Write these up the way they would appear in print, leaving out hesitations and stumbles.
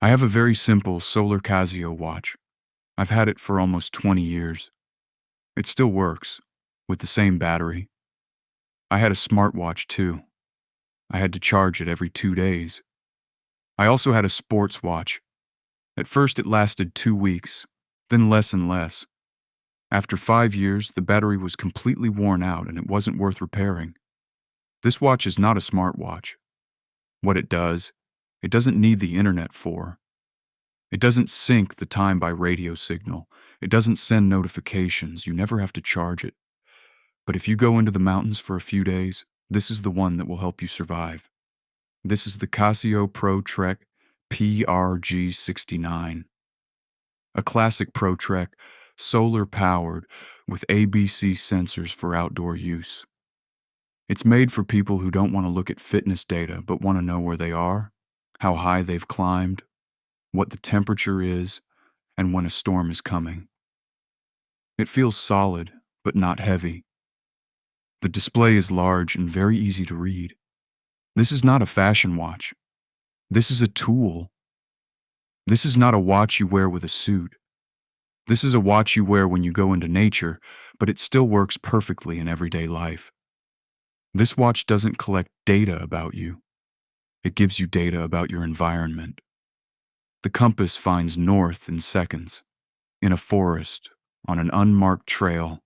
I have a very simple Solar Casio watch. I've had it for almost 20 years. It still works, with the same battery. I had a smartwatch too. I had to charge it every 2 days. I also had a sports watch. At first it lasted 2 weeks, then less and less. After 5 years, the battery was completely worn out and it wasn't worth repairing. This watch is not a smartwatch. What it does, it doesn't need the internet for. It doesn't sync the time by radio signal. It doesn't send notifications. You never have to charge it. But if you go into the mountains for a few days, this is the one that will help you survive. This is the Casio Pro Trek PRG69. A classic Pro Trek, solar powered, with ABC sensors for outdoor use. It's made for people who don't want to look at fitness data but want to know where they are, how high they've climbed, what the temperature is, and when a storm is coming. It feels solid, but not heavy. The display is large and very easy to read. This is not a fashion watch. This is a tool. This is not a watch you wear with a suit. This is a watch you wear when you go into nature, but it still works perfectly in everyday life. This watch doesn't collect data about you. It gives you data about your environment. The compass finds north in seconds, in a forest, on an unmarked trail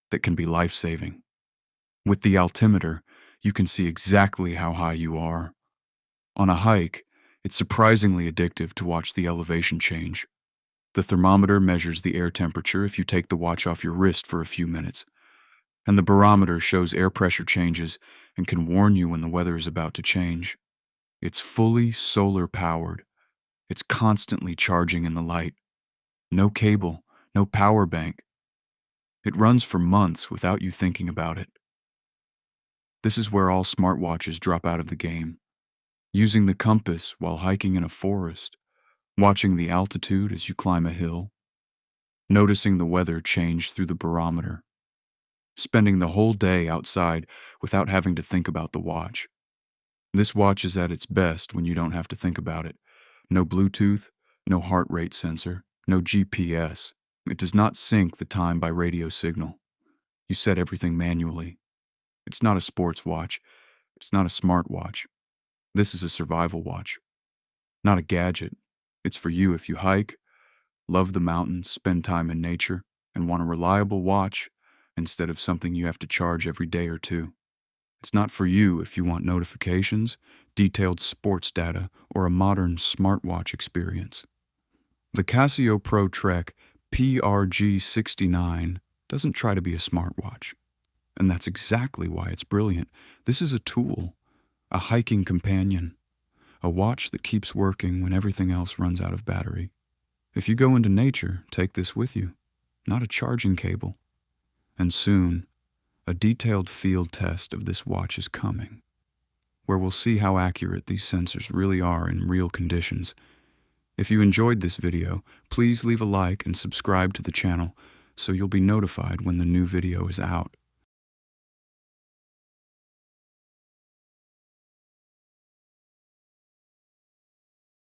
that can be life-saving. With the altimeter, you can see exactly how high you are. On a hike, it's surprisingly addictive to watch the elevation change. The thermometer measures the air temperature if you take the watch off your wrist for a few minutes, and the barometer shows air pressure changes and can warn you when the weather is about to change. It's fully solar-powered. It's constantly charging in the light. No cable, no power bank. It runs for months without you thinking about it. This is where all smartwatches drop out of the game. Using the compass while hiking in a forest, watching the altitude as you climb a hill, noticing the weather change through the barometer, spending the whole day outside without having to think about the watch. This watch is at its best when you don't have to think about it. No Bluetooth, no heart rate sensor, no GPS. It does not sync the time by radio signal. You set everything manually. It's not a sports watch. It's not a smartwatch. This is a survival watch. Not a gadget. It's for you if you hike, love the mountains, spend time in nature, and want a reliable watch instead of something you have to charge every day or two. It's not for you if you want notifications, detailed sports data, or a modern smartwatch experience. The Casio Pro Trek PRG69 doesn't try to be a smartwatch. And that's exactly why it's brilliant. This is a tool, a hiking companion, a watch that keeps working when everything else runs out of battery. If you go into nature, take this with you, not a charging cable. And soon, a detailed field test of this watch is coming, where we'll see how accurate these sensors really are in real conditions. If you enjoyed this video, please leave a like and subscribe to the channel so you'll be notified when the new video is out.